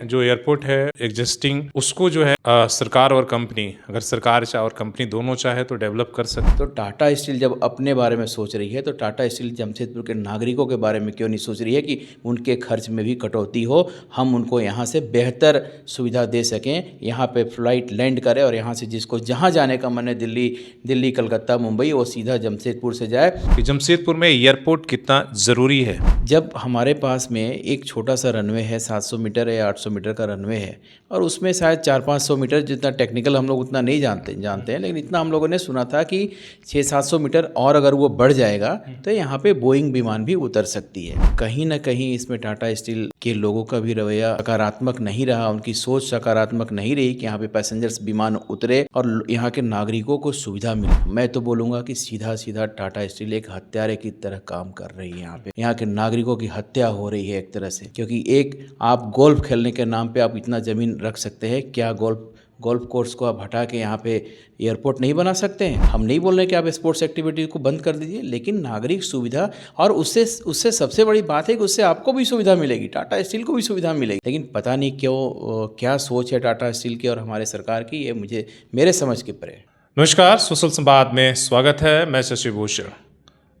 जो एयरपोर्ट है एग्जिस्टिंग उसको जो है सरकार और कंपनी, अगर सरकार चाहे और कंपनी दोनों चाहे तो डेवलप कर सकते। तो टाटा स्टील जब अपने बारे में सोच रही है तो टाटा स्टील जमशेदपुर के नागरिकों के बारे में क्यों नहीं सोच रही है कि उनके खर्च में भी कटौती हो, हम उनको यहाँ से बेहतर सुविधा दे सकें, यहाँ पे फ्लाइट लैंड करे और यहाँ से जिसको जहाँ जाने का मन है दिल्ली कलकत्ता मुंबई वो सीधा जमशेदपुर से जाए। कि जमशेदपुर में एयरपोर्ट कितना ज़रूरी है। जब हमारे पास में एक छोटा सा रनवे है, 700 मीटर या 800 मीटर का रनवे है और उसमें शायद 400-500 मीटर, जितना टेक्निकल हम लोग उतना नहीं जानते हैं, लेकिन इतना हम लोगों ने सुना था कि 600-700 मीटर और अगर वो बढ़ जाएगा तो यहाँ पे बोइंग विमान भी उतर सकती है। कहीं ना कहीं इसमें टाटा स्टील के लोगों का भी रवैया सकारात्मक नहीं रहा, उनकी सोच सकारात्मक नहीं रही कि यहाँ पे पैसेंजर्स विमान उतरे और यहाँ के नागरिकों को सुविधा मिले। मैं तो बोलूँगा कि सीधा सीधा टाटा स्टील एक हत्यारे की तरह काम कर रही है। यहाँ के नागरिकों की हत्या हो रही है एक तरह से, क्योंकि एक आप गोल्फ खेलने के नाम पे आप इतना ज़मीन रख सकते हैं क्या? गोल्फ कोर्स को आप हटा के यहाँ पे एयरपोर्ट नहीं बना सकते हैं? हम नहीं बोल रहे कि आप स्पोर्ट्स एक्टिविटी को बंद कर दीजिए, लेकिन नागरिक सुविधा, और उससे सबसे बड़ी बात है कि उससे आपको भी सुविधा मिलेगी, टाटा स्टील को भी सुविधा मिलेगी। लेकिन पता नहीं क्यों क्या सोच है टाटा स्टील की और हमारे सरकार की, ये मेरे समझ के परे। नमस्कार, सोशल संवाद में स्वागत है। मैं शशि भूषण।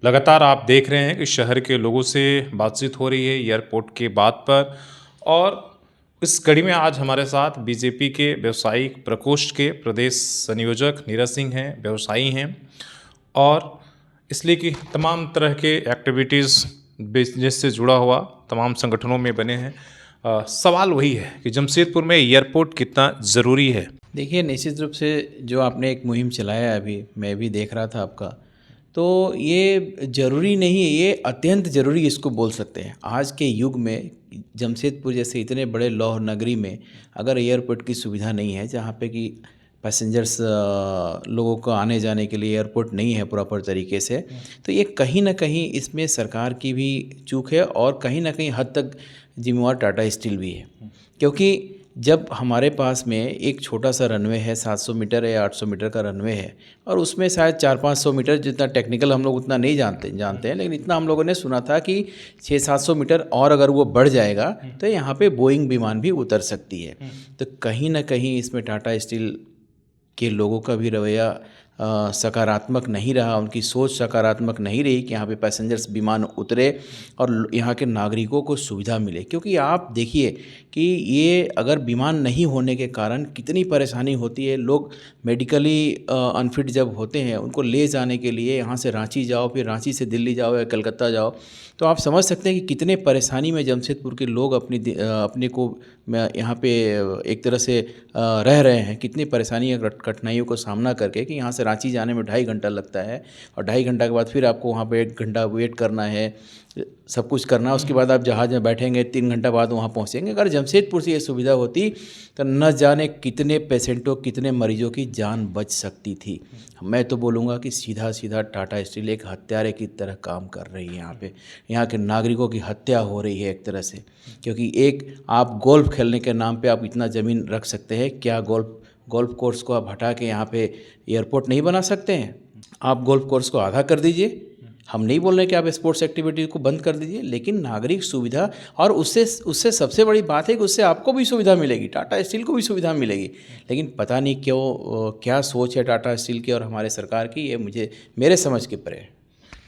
लगातार आप देख रहे हैं कि शहर के लोगों से बातचीत हो रही है एयरपोर्ट के बात पर, और इस कड़ी में आज हमारे साथ बीजेपी के व्यवसायिक प्रकोष्ठ के प्रदेश संयोजक नीरज सिंह हैं, व्यवसायी हैं, और इसलिए कि तमाम तरह के एक्टिविटीज़ बिजनेस से जुड़ा हुआ तमाम संगठनों में बने हैं। सवाल वही है कि जमशेदपुर में एयरपोर्ट कितना ज़रूरी है। देखिए, निश्चित रूप से जो आपने एक मुहिम चलाया है, अभी मैं भी देख रहा था आपका, तो ये ज़रूरी नहीं है, ये अत्यंत ज़रूरी इसको बोल सकते हैं। आज के युग में जमशेदपुर जैसे इतने बड़े लौह नगरी में अगर एयरपोर्ट की सुविधा नहीं है, जहाँ पे कि पैसेंजर्स लोगों को आने जाने के लिए एयरपोर्ट नहीं है प्रॉपर तरीके से, तो ये कहीं ना कहीं इसमें सरकार की भी चूक है और कहीं ना कहीं हद तक जिम्मेवार टाटा स्टील भी है। क्योंकि जब हमारे पास में एक छोटा सा रनवे है, 700 मीटर या 800 मीटर का रनवे है और उसमें शायद 400-500 मीटर, जितना टेक्निकल हम लोग उतना नहीं जानते हैं, लेकिन इतना हम लोगों ने सुना था कि 600-700 मीटर और अगर वो बढ़ जाएगा तो यहाँ पे बोइंग विमान भी उतर सकती है। तो कहीं ना कहीं इसमें टाटा स्टील के लोगों का भी रवैया सकारात्मक नहीं रहा, उनकी सोच सकारात्मक नहीं रही कि यहाँ पे पैसेंजर्स विमान उतरे और यहाँ के नागरिकों को सुविधा मिले। क्योंकि आप देखिए कि ये अगर विमान नहीं होने के कारण कितनी परेशानी होती है। लोग मेडिकली अनफिट जब होते हैं, उनको ले जाने के लिए यहाँ से रांची जाओ, फिर रांची से दिल्ली जाओ या कलकत्ता जाओ, तो आप समझ सकते हैं कि कितने परेशानी में जमशेदपुर के लोग अपने को यहाँ पे एक तरह से रह रहे हैं। कितनी परेशानी या कठिनाइयों को सामना करके कि यहाँ से रांची जाने में 2.5 घंटा लगता है और 2.5 घंटा के बाद फिर आपको वहाँ पे 1 घंटा वेट करना है, सब कुछ करना है। उसके बाद आप जहाज़ में बैठेंगे, 3 घंटा बाद वहाँ पहुँचेंगे। अगर जमशेदपुर से ये सुविधा होती तो न जाने कितने पेशेंटों, कितने मरीजों की जान बच सकती थी। मैं तो बोलूँगा कि सीधा सीधा टाटा स्टील एक हत्यारे की तरह काम कर रही है यहाँ पे। यहाँ के नागरिकों की हत्या हो रही है एक तरह से, क्योंकि एक आप गोल्फ खेलने के नाम पे आप इतना ज़मीन रख सकते हैं क्या? गोल्फ कोर्स को आप हटा के यहाँ पे एयरपोर्ट नहीं बना सकते हैं? आप गोल्फ कोर्स को आधा कर दीजिए। हम नहीं बोल रहे कि आप स्पोर्ट्स एक्टिविटी को बंद कर दीजिए, लेकिन नागरिक सुविधा, और उससे सबसे बड़ी बात है कि उससे आपको भी सुविधा मिलेगी, टाटा स्टील को भी सुविधा मिलेगी। लेकिन पता नहीं क्यों क्या सोच है टाटा स्टील की और हमारे सरकार की, ये मेरे समझ के परे है।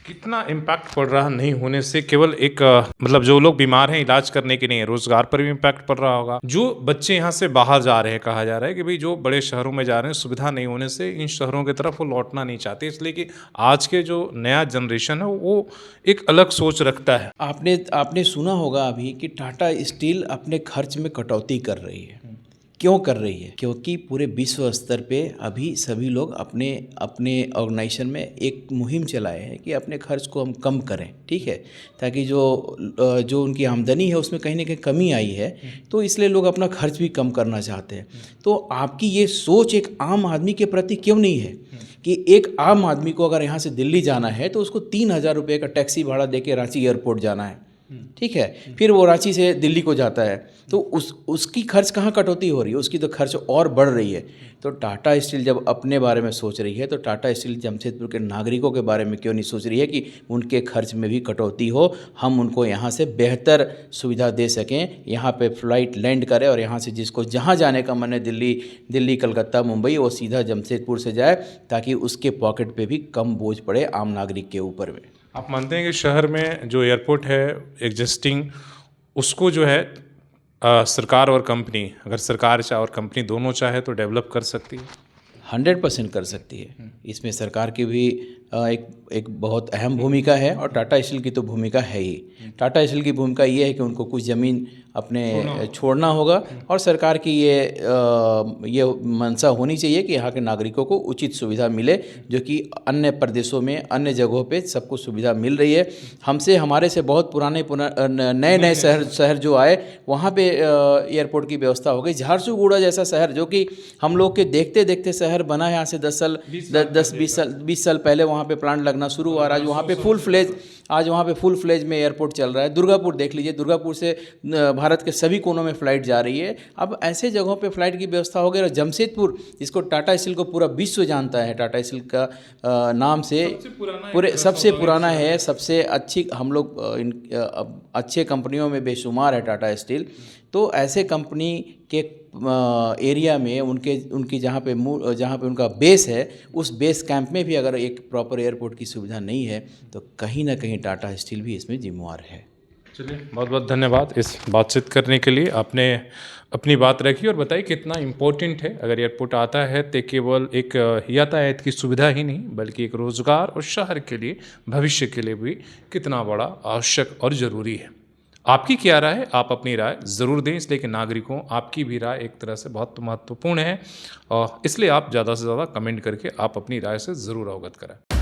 कितना इम्पैक्ट पड़ रहा नहीं होने से? केवल एक मतलब जो लोग बीमार हैं इलाज करने के नहीं, रोजगार पर भी इम्पैक्ट पड़ रहा होगा। जो बच्चे यहाँ से बाहर जा रहे हैं, कहा जा रहा है कि भाई जो बड़े शहरों में जा रहे हैं, सुविधा नहीं होने से इन शहरों की तरफ वो लौटना नहीं चाहते, इसलिए कि आज के जो नया जनरेशन है वो एक अलग सोच रखता है। आपने सुना होगा अभी कि टाटा स्टील अपने खर्च में कटौती कर रही है। क्यों कर रही है? क्योंकि पूरे विश्व स्तर पे अभी सभी लोग अपने ऑर्गेनाइजेशन में एक मुहिम चलाए हैं कि अपने खर्च को हम कम करें, ठीक है, ताकि जो उनकी आमदनी है उसमें कहीं ना कहीं कमी आई है, तो इसलिए लोग अपना खर्च भी कम करना चाहते हैं। तो आपकी ये सोच एक आम आदमी के प्रति क्यों नहीं है कि एक आम आदमी को अगर यहाँ से दिल्ली जाना है तो उसको 3,000 रुपये का टैक्सी भाड़ा दे के रांची एयरपोर्ट जाना है, ठीक है, फिर वो रांची से दिल्ली को जाता है, तो उसकी खर्च कहाँ कटौती हो रही है, उसकी तो खर्च और बढ़ रही है। तो टाटा स्टील जब अपने बारे में सोच रही है तो टाटा स्टील जमशेदपुर के नागरिकों के बारे में क्यों नहीं सोच रही है कि उनके खर्च में भी कटौती हो, हम उनको यहाँ से बेहतर सुविधा दे सकें, यहाँ पे फ़्लाइट लैंड करे और यहाँ से जिसको जहाँ जाने का मन है, दिल्ली कलकत्ता मुंबई, वो सीधा जमशेदपुर से जाए, ताकि उसके पॉकेट पे भी कम बोझ पड़े आम नागरिक के ऊपर में। आप मानते हैं कि शहर में जो एयरपोर्ट है एग्जिस्टिंग, उसको जो है सरकार और कंपनी, अगर सरकार चाहे और कंपनी दोनों चाहे तो डेवलप कर सकती है? 100% कर सकती है। इसमें सरकार की भी एक बहुत अहम भूमिका है और टाटा स्टील की तो भूमिका है ही। टाटा स्टील की भूमिका ये है कि उनको कुछ ज़मीन अपने छोड़ना होगा और सरकार की ये मंशा होनी चाहिए कि यहाँ के नागरिकों को उचित सुविधा मिले, जो कि अन्य प्रदेशों में, अन्य जगहों पे सबको सुविधा मिल रही है। हमारे से बहुत नए शहर जो आए, वहाँ पे एयरपोर्ट की व्यवस्था हो गई। झारसुगुड़ा जैसा शहर, जो कि हम लोग के देखते देखते शहर बना है, यहाँ से 20 साल पहले वहाँ पे प्लांट लगना शुरू हुआ, आज वहाँ पे फुल फ्लेज में एयरपोर्ट चल रहा है। दुर्गापुर देख लीजिए, दुर्गापुर से भारत के सभी कोनों में फ़्लाइट जा रही है। अब ऐसे जगहों पे फ़्लाइट की व्यवस्था हो गई। और जमशेदपुर, जिसको टाटा स्टील को पूरा विश्व जानता है, टाटा स्टील का नाम से सबसे पुराना है, सबसे अच्छी, हम लोग अच्छे कंपनियों में बेशुमार है टाटा स्टील। तो ऐसे कंपनी के एरिया में उनकी जहाँ पे उनका बेस है, उस बेस कैंप में भी अगर एक प्रॉपर एयरपोर्ट की सुविधा नहीं है तो कहीं ना कहीं टाटा स्टील भी इसमें जिम्मेवार है। चलिए, बहुत बहुत धन्यवाद इस बातचीत करने के लिए। आपने अपनी बात रखी और बताई कितना इम्पोर्टेंट है। अगर एयरपोर्ट आता है तो केवल एक यातायात की सुविधा ही नहीं, बल्कि एक रोज़गार और शहर के लिए, भविष्य के लिए भी कितना बड़ा आवश्यक और ज़रूरी है। आपकी क्या राय है? आप अपनी राय ज़रूर दें, इसलिए कि नागरिकों आपकी भी राय एक तरह से बहुत महत्वपूर्ण है, और इसलिए आप ज़्यादा से ज़्यादा कमेंट करके आप अपनी राय से ज़रूर अवगत कराएं।